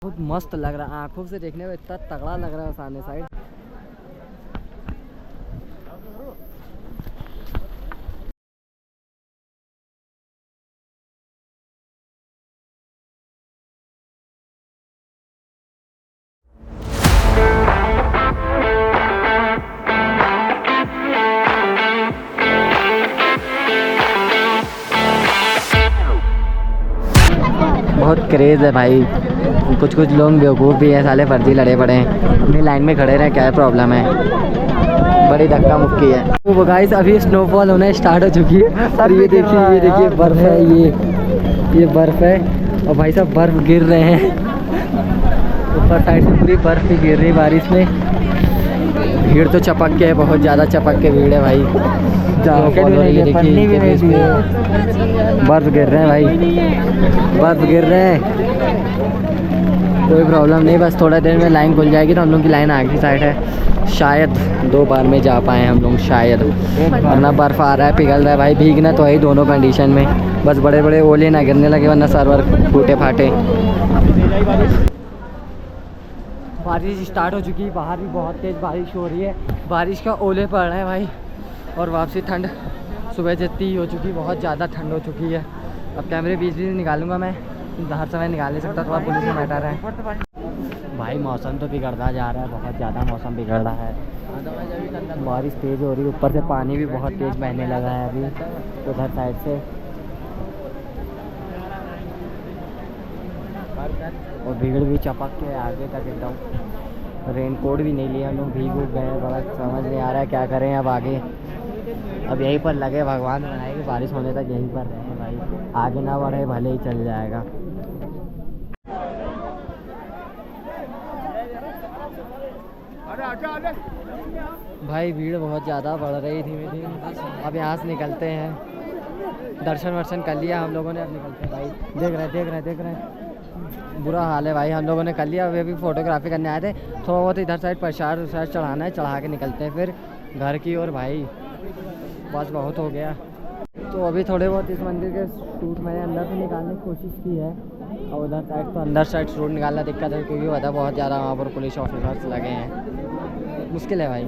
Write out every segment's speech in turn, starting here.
बहुत मस्त लग रहा है, आंखों से देखने में इतना तगड़ा लग रहा है सामने साइड। बहुत क्रेज़ है भाई, कुछ कुछ लोग बेवकूफ़ भी है, साले फर्जी लड़े पड़े हैं, अपनी लाइन में खड़े रहे, क्या प्रॉब्लम है, बड़ी धक्का मुक्की है। वो गाइस अभी स्नोफॉल होना स्टार्ट हो चुकी है और ये देखिए बर्फ़ है, ये बर्फ़ है और भाई साहब बर्फ़ गिर रहे हैं, ऊपर साइड से पूरी बर्फ़ भी गिर रही है बारिश में। भीड़ तो चपक के है, बहुत ज़्यादा चपक के भीड़ है भाई। देखिए बर्फ़ गिर रहे हैं भाई, बर्फ़ गिर रहे हैं, कोई प्रॉब्लम नहीं, बस थोड़ा देर में लाइन खुल जाएगी तो हम लोग की लाइन आगे साइड है, शायद 2 बार में जा पाए हम लोग शायद, वरना बर्फ़ आ रहा है, पिघल रहा है भाई, भीगना तो है ही दोनों कंडीशन में, बस बड़े बड़े ओले ना गिरने लगे वरना सर्वर फूटे फाटे। बारिश स्टार्ट हो चुकी है, बाहर भी बहुत तेज़ बारिश हो रही है, बारिश का ओले पड़ रहे हैं भाई, और वापसी ठंड सुबह जितनी हो चुकी, बहुत ज़्यादा ठंड हो चुकी है। अब कैमरे बीच भी निकालूंगा मैं, हर समय निकाल नहीं सकता, थोड़ा पुलिस में मैटर है भाई। मौसम तो बिगड़ता जा रहा है, बहुत ज़्यादा मौसम बिगड़ रहा है, बारिश तेज़ हो रही है, ऊपर से पानी भी बहुत तेज़ बहने लगा है अभी उधर साइड से, और भीड़ भी चपक के आगे तक एकदम। रेनकोट भी नहीं लिया हम लोग, भीग गए, बड़ा समझ नहीं आ रहा है क्या करें अब आगे। अब यहीं पर लगे, भगवान बनाए कि बारिश होने तक यहीं पर रहे भाई, आगे ना बढ़े भले ही चल जाएगा। भाई भीड़ बहुत ज़्यादा बढ़ रही धीमे धीमे, अब यहाँ से निकलते हैं, दर्शन वर्शन कर लिया हम लोगों ने, अब निकलते हैं भाई। देख रहे हैं बुरा हाल है भाई, हम लोगों ने कर लिया, अभी फोटोग्राफी करने आए थे, थोड़ा बहुत इधर साइड प्रसाद चढ़ाना है, चढ़ा के निकलते हैं फिर घर की ओर भाई, बस बहुत हो गया। तो अभी थोड़े बहुत इस मंदिर के शूट मैंने अंदर से निकालने की कोशिश की है, और उधर साइड तो अंदर साइड शूट निकालना दिक्कत है, क्योंकि पता बहुत ज़्यादा वहाँ पर पुलिस ऑफिसर्स लगे हैं, मुश्किल है भाई।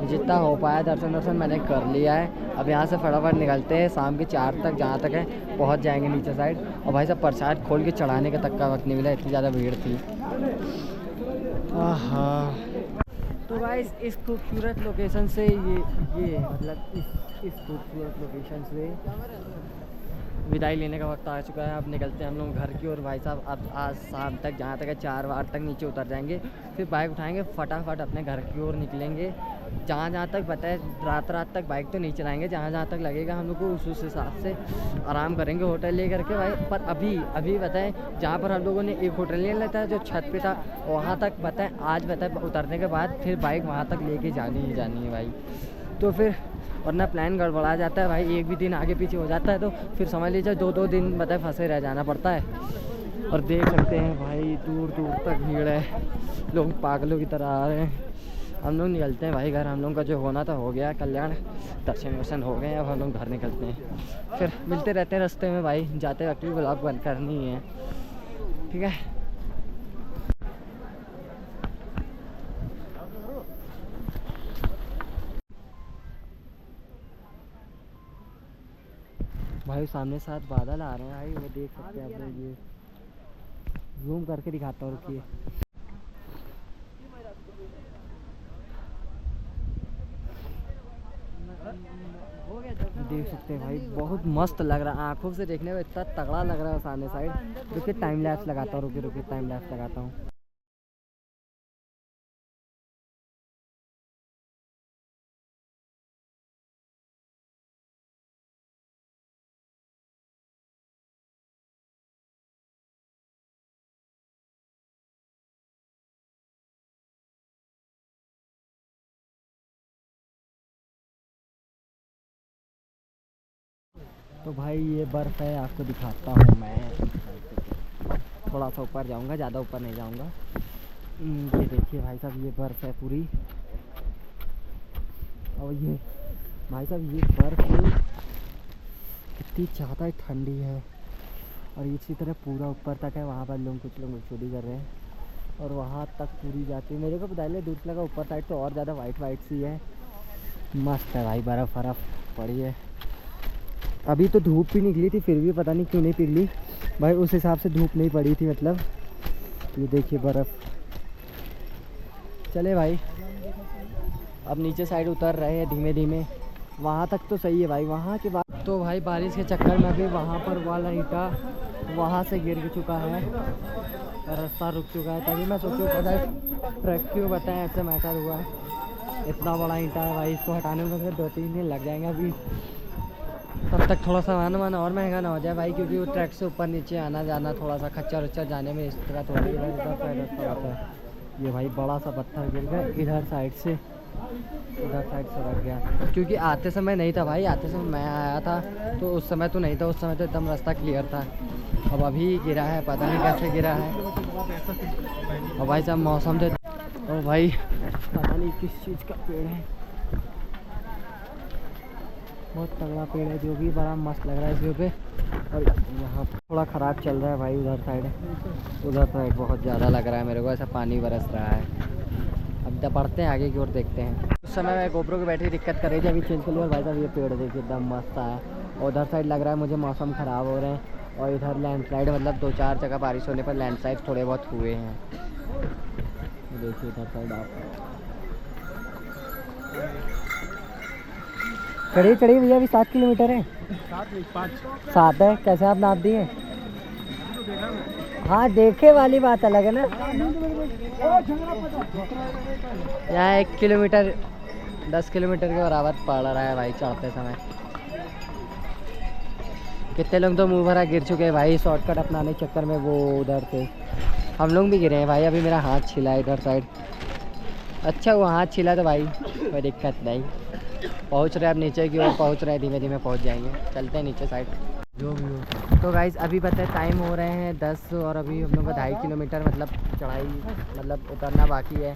जितना हो पाया दर्शन मैंने कर लिया है, अब यहाँ से फटाफट निकलते हैं, शाम के 4 तक जहाँ तक है पहुँच जाएंगे नीचे साइड। और भाई साहब प्रसाद खोल के चढ़ाने के तक का वक्त नहीं मिला, इतनी ज़्यादा भीड़ थी। तो गाइस इस खूबसूरत लोकेशन से ये मतलब इस खूबसूरत लोकेशन से विदाई लेने का वक्त आ चुका है, अब निकलते हैं हम लोग घर की ओर भाई साहब। अब आज शाम तक जहाँ तक है 4 बार तक नीचे उतर जाएंगे, फिर बाइक उठाएंगे, फटाफट अपने घर की ओर निकलेंगे। जहाँ तक बताए रात तक बाइक तो नहीं चलाएंगे, जहाँ तक लगेगा हम लोग को उस हिसाब से आराम करेंगे होटल ले करके भाई। पर अभी बताएं जहाँ पर हम लोगों ने एक होटल ले लेता है जो छत पे था, वहाँ तक बताएं आज बताएं उतरने के बाद फिर बाइक वहाँ तक लेके जानी है भाई। तो फिर वरना प्लान गड़बड़ा जाता है भाई, एक भी दिन आगे पीछे हो जाता है तो फिर समझ लीजिए 2-2 दिन बताए फंसे रह जाना पड़ता है। और देख सकते हैं भाई दूर तक भीड़ है, लोग पागलों की तरह आ रहे हैं। हम लोग निकलते हैं भाई घर, हम लोग का जो होना था हो गया, कल्याण दर्शन वर्शन हो गए, अब हम लोग घर निकलते हैं, फिर मिलते रहते हैं रास्ते में भाई, जाते वक्त भी ब्लॉग बंद करनी है, ठीक है। भाई सामने साथ बादल आ रहे हैं भाई, वो देख सकते हैं आप लोग, ये जूम करके दिखाता हूँ, रुकिए। देख सकते हैं भाई बहुत मस्त लग रहा है, आंखों से देखने में इतना तगड़ा लग रहा है सामने साइड। रुकिए टाइम लैप्स लगाता हूँ, रुकिए टाइम लैप्स लगाता हूँ। तो भाई ये बर्फ़ है, आपको दिखाता हूँ मैं, थोड़ा सा ऊपर जाऊँगा, ज़्यादा ऊपर नहीं जाऊँगा। ये देखिए भाई साहब ये बर्फ़ है पूरी, और ये भाई साहब ये बर्फ़ कितनी ज़्यादा ठंडी है, और इसी तरह पूरा ऊपर तक है, वहाँ पर कुछ लोग चोरी कर रहे हैं और वहाँ तक पूरी जाती है। मेरे को पता है दूसरा लगा ऊपर साइड तो और ज़्यादा वाइट वाइट सी है, मस्त है भाई। बर्फ़ पड़ी है। अभी तो धूप भी निकली थी फिर भी पता नहीं क्यों नहीं पिघली भाई, उस हिसाब से धूप नहीं पड़ी थी। मतलब ये देखिए बर्फ़। चले भाई अब नीचे साइड उतर रहे हैं धीमे धीमे। वहाँ तक तो सही है भाई, वहाँ के बाद तो भाई बारिश के चक्कर में अभी वहाँ पर वाला ईंटा वहाँ से गिर चुका है, रास्ता रुक चुका है। तभी मैं सोचूँ पता है ट्रैक क्यों बताएं ऐसे मैटर हुआ है। इतना बड़ा ईंटा है भाई, इसको हटाने में फिर 2-3 दिन लग जाएंगे। अभी तब तक थोड़ा सामान वामान और महंगा ना हो जाए भाई, क्योंकि वो ट्रैक से ऊपर नीचे आना जाना थोड़ा सा खच्चर उच्चर जाने में इस तरह थोड़ी रास्ता होता है। ये भाई बड़ा सा पत्थर गिर गया इधर साइड से, उधर साइड से रख गया, क्योंकि आते समय नहीं था भाई। आते समय मैं आया था तो उस समय तो नहीं था, उस समय तो एकदम रास्ता क्लियर था। अब अभी गिरा है, पता नहीं कैसे गिरा है। और भाई साहब मौसम तो, और भाई पता नहीं किस चीज़ का पेड़ है, बहुत तगड़ा पेड़ है जो भी बड़ा मस्त लग रहा है इस व्यू पे। और यहाँ थोड़ा ख़राब चल रहा है भाई, उधर साइड बहुत ज़्यादा लग रहा है मेरे को, ऐसा पानी बरस रहा है। अब जब बढ़ते हैं आगे की ओर देखते हैं। उस समय मैं गोप्रो की बैटरी दिक्कत कर रही थी, अभी चेंज कर लिया। और भाई साहब ये पेड़ देखिए एकदम मस्त है। और उधर साइड लग रहा है मुझे मौसम ख़राब हो रहे हैं। और इधर लैंडस्लाइड मतलब 2-4 जगह बारिश होने पर लैंडस्लाइड थोड़े बहुत हुए हैं। देखिए इधर साइड आप चढ़िए भैया। अभी 7 किलोमीटर है, 7 है। कैसे आप नाप दिए? हाँ देखे वाली बात अलग है ना। यहाँ 1 किलोमीटर 10 किलोमीटर के बराबर पड़ रहा है भाई चढ़ते समय। कितने लोग तो मुँह भरा गिर चुके हैं भाई शॉर्टकट अपनाने के चक्कर में। वो उधर से हम लोग भी गिरे हैं भाई। अभी मेरा हाथ छिला है इधर साइड। अच्छा वो हाथ छिला तो भाई कोई दिक्कत नहीं। पहुँच रहे हैं अब नीचे की ओर, पहुँच रहे हैं, धीमे धीमे पहुँच जाएंगे। चलते हैं नीचे साइड जो भी हो। तो गाइस अभी पता है टाइम हो रहे हैं 10 और अभी हम लोग का 2.5 किलोमीटर मतलब चढ़ाई मतलब उतरना बाकी है।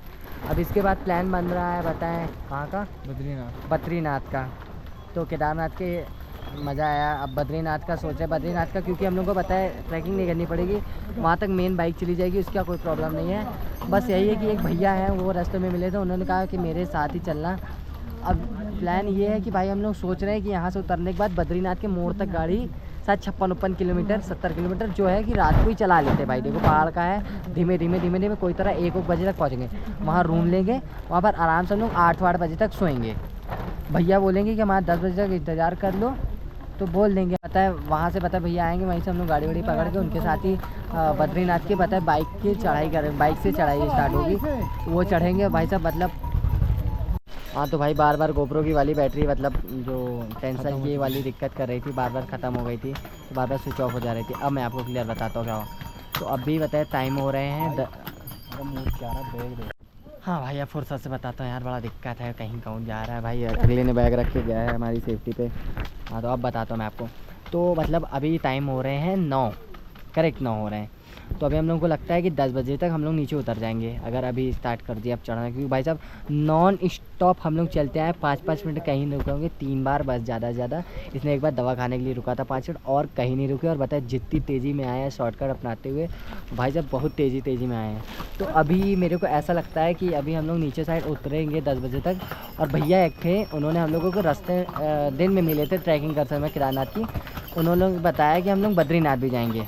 अब इसके बाद प्लान बन रहा है, बताएं कहाँ का? बद्रीनाथ का। तो केदारनाथ के मज़ा आया, अब बद्रीनाथ का सोचा है। बद्रीनाथ का क्योंकि हम लोग को पता है ट्रैकिंग नहीं करनी पड़ेगी, वहाँ तक मेन बाइक चली जाएगी, उसका कोई प्रॉब्लम नहीं है। बस यही है कि एक भैया हैं वो रास्ते में मिले थे, उन्होंने कहा कि मेरे साथ ही चलना। अब प्लान ये है कि भाई हम लोग सोच रहे हैं कि यहाँ से उतरने के बाद बद्रीनाथ के मोड़ तक गाड़ी शायद 56-59 किलोमीटर 70 किलोमीटर जो है कि रात को ही चला लेते भाई। देखो पहाड़ का है, धीमे धीमे कोई तरह 1-1 बजे तक पहुँचेंगे। वहाँ रूम लेंगे, वहाँ पर आराम से हम लोग 8-8 बजे तक सोएंगे। भैया बोलेंगे कि हमारा 10 बजे तक इंतज़ार कर लो तो बोल देंगे। पता है वहाँ से पता है भैया आएंगे, वहीं से हम लोग गाड़ी वाड़ी पकड़ के उनके साथ ही बद्रीनाथ के पता है बाइक की चढ़ाई करें। बाइक से चढ़ाई स्टार्ट होगी, वो चढ़ेंगे भाई साहब। मतलब हाँ तो भाई बार बार गोप्रो की वाली बैटरी मतलब जो टेंशन की वाली दिक्कत कर रही थी, बार बार ख़त्म हो गई थी, तो बार बार स्विच ऑफ हो जा रही थी। अब मैं आपको क्लियर बताता हूँ क्या हुआ। तो अभी बताए टाइम हो रहे हैं हाँ भाई अब फुर्सत से बताता हूँ यार, बड़ा दिक्कत है, कहीं कहूँ जा रहा है भाई। अगले ने बैग रख के गया है हमारी सेफ्टी पे। हाँ तो अब बताता हूँ मैं आपको। तो मतलब अभी टाइम हो रहे हैं 9, करेक्ट 9 हो रहे हैं। तो अभी हम लोगों को लगता है कि 10 बजे तक हम लोग नीचे उतर जाएंगे अगर अभी स्टार्ट कर दिया अब चढ़ना। क्योंकि भाई साहब नॉन स्टॉप हम लोग चलते हैं, 5-5 मिनट कहीं नहीं रुकेंगे, 3 बार बस ज़्यादा से ज़्यादा। इसने एक बार दवा खाने के लिए रुका था 5 मिनट, और कहीं नहीं रुके। और बताए जितनी तेज़ी में आए हैं शॉर्टकट अपनाते हुए भाई साहब, बहुत तेज़ी में आए हैं। तो अभी मेरे को ऐसा लगता है कि अभी हम लोग नीचे साइड उतरेंगे 10 बजे तक। और भैया एक थे, उन्होंने हम लोगों को रास्ते दिन में मिले थे ट्रैकिंग करते समय केदारनाथ की, उन्होंने बताया कि हम लोग बद्रीनाथ भी जाएंगे।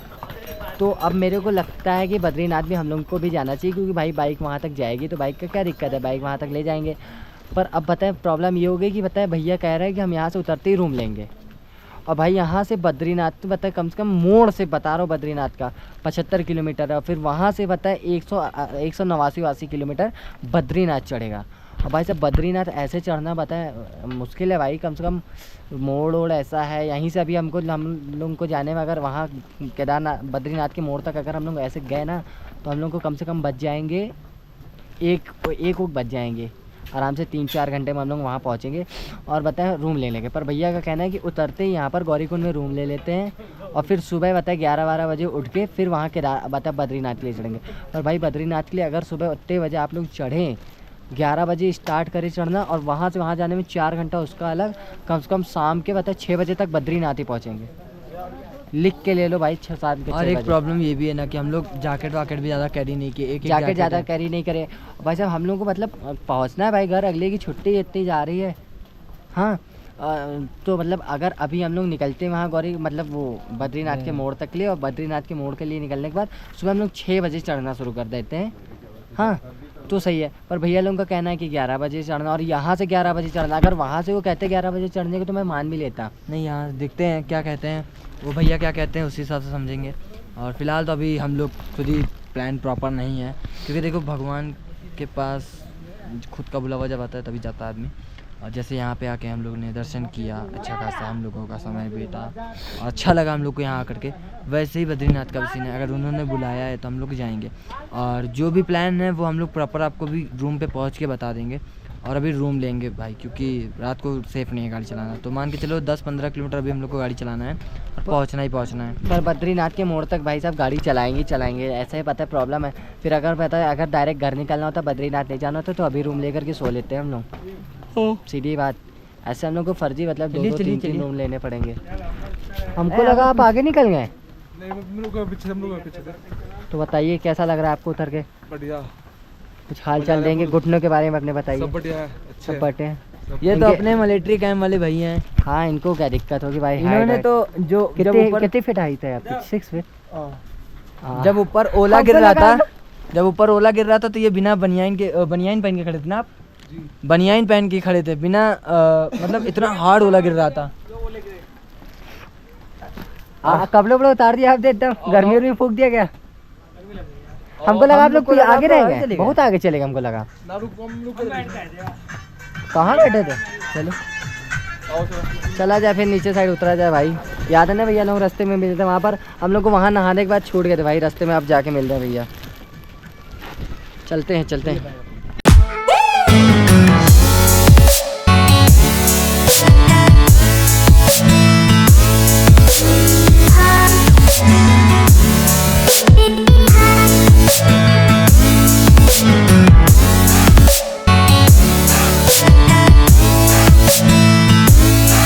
तो अब मेरे को लगता है कि बद्रीनाथ भी हम लोग को भी जाना चाहिए, क्योंकि भाई बाइक वहाँ तक जाएगी तो बाइक का क्या दिक्कत है, बाइक वहाँ तक ले जाएंगे। पर अब बताएं प्रॉब्लम ये हो गई कि बताएं भैया कह रहे हैं कि हम यहाँ से उतरते ही रूम लेंगे। और भाई यहाँ से बद्रीनाथ तो बताए कम से कम मोड़ से बता रहा हूँ बद्रीनाथ का 75 किलोमीटर है। फिर वहाँ से बताए 189-80 किलोमीटर बद्रीनाथ चढ़ेगा। और भाई साहब बद्रीनाथ ऐसे चढ़ना बताए मुश्किल है भाई, कम से कम मोड़ ऐसा है। यहीं से अभी हम लोग को जाने में अगर वहाँ केदारनाथ बद्रीनाथ के मोड़ तक अगर हम लोग ऐसे गए ना तो हम लोग को कम से कम बच जाएंगे एक बच जाएंगे आराम से। 3-4 घंटे में हम लोग वहाँ पहुँचेंगे और बताएं रूम ले लेंगे। पर भैया का कहना है कि उतरते ही यहाँ पर गौरीकुंड में रूम ले लेते हैं और फिर सुबह बताए 11-12 बजे उठ के फिर वहाँ बताए बद्रीनाथ के लिए चढ़ेंगे। और भाई बद्रीनाथ के लिए अगर सुबह उतने बजे आप लोग चढ़ें, 11 बजे स्टार्ट करें चढ़ना और वहाँ से वहाँ जाने में 4 घंटा उसका अलग, कम से कम शाम के बताए 6 बजे तक बद्रीनाथ ही पहुँचेंगे। लिख के ले लो भाई 6-7 के। और एक प्रॉब्लम ये भी है ना कि हम लोग जैकेट वाकेट भी ज़्यादा कैरी नहीं किए, एक जैकेट ज़्यादा कैरी नहीं करे भाई साहब। हम लोग को मतलब पहुंचना है भाई घर, अगले की छुट्टी इतनी जा रही है। हाँ तो मतलब अगर अभी हम लोग निकलते हैं वहाँ गौरी मतलब वो बद्रीनाथ के मोड़ तक लिए, और बद्रीनाथ के मोड़ के लिए निकलने के बाद सुबह हम लोग 6 बजे चढ़ना शुरू कर देते हैं। हाँ तो सही है, पर भैया लोगों का कहना है कि 11 बजे चढ़ना, और यहाँ से 11 बजे चढ़ना। अगर वहाँ से वो कहते हैं 11 बजे चढ़ने को तो मैं मान भी लेता। नहीं, यहाँ देखते हैं क्या कहते हैं वो भैया, क्या कहते हैं उसी हिसाब से समझेंगे। और फिलहाल तो अभी हम लोग खुद ही प्लान प्रॉपर नहीं है, क्योंकि देखो भगवान के पास खुद का बुलावा जब आता है तभी जाता है आदमी। और जैसे यहाँ पे आके हम लोग ने दर्शन किया, अच्छा खासा हम लोगों का समय बीता और अच्छा लगा हम लोग को यहाँ आकर के। वैसे ही बद्रीनाथ का भी सीन है, अगर उन्होंने बुलाया है तो हम लोग जाएंगे। और जो भी प्लान है वो हम लोग प्रॉपर आपको भी रूम पे पहुँच के बता देंगे। और अभी रूम लेंगे भाई, क्योंकि रात को सेफ़ नहीं है गाड़ी चलाना। तो मान के चलो 10-15 किलोमीटर अभी हम लोग को गाड़ी चलाना है और पहुँचना ही पहुँचना है। पर बद्रीनाथ के मोड़ तक भाई साहब गाड़ी चलाएंगे ऐसा ही पता है प्रॉब्लम है। फिर अगर पता है अगर डायरेक्ट घर निकलना होता, बद्रीनाथ नहीं जाना होता, तो अभी रूम लेकर के सो लेते हैं हम लोग। सीधी बात, ऐसे हम लोग को फर्जी मतलब 2-3 रूम लेने पड़ेंगे। हमको लगा आप आगे निकल गए। तो बताइए कैसा लग रहा है आपको उतर के? बढ़िया। कुछ हाल चाल देंगे घुटनों के बारे में अपने बताइए। सब बढ़िया है, सब बढ़िया हैं। ये तो अपने मिलिट्री कैंप वाले भैया हैं। हाँ इनको क्या दिक्कत होगी भाई? इन्होंने तो जो जब ऊपर कितने फीट हाइट है आपकी? 6 फीट। जब ऊपर ओला गिर रहा था, तो ये बिना बनियाइन पहन के खड़े थे ना आप? बनियाइन पहन के खड़े थे, बिना मतलब इतना हार्ड ओला गिर रहा था। कपड़े वपड़े उतार दिया आपने एकदम? गर्मी में फूक दिया क्या? हमको लगा आप लोग आगे रहेंगे, बहुत आगे चलेगा हमको लगा। कहाँ बैठे थे? चलो चला जाए, फिर नीचे साइड उतरा जाए भाई। याद है ना भैया लोग रास्ते में मिलते थे वहाँ पर, हम लोग को वहाँ नहाने के बाद छूट गए थे भाई रास्ते में। आप जाके मिल रहे हैं भैया। चलते हैं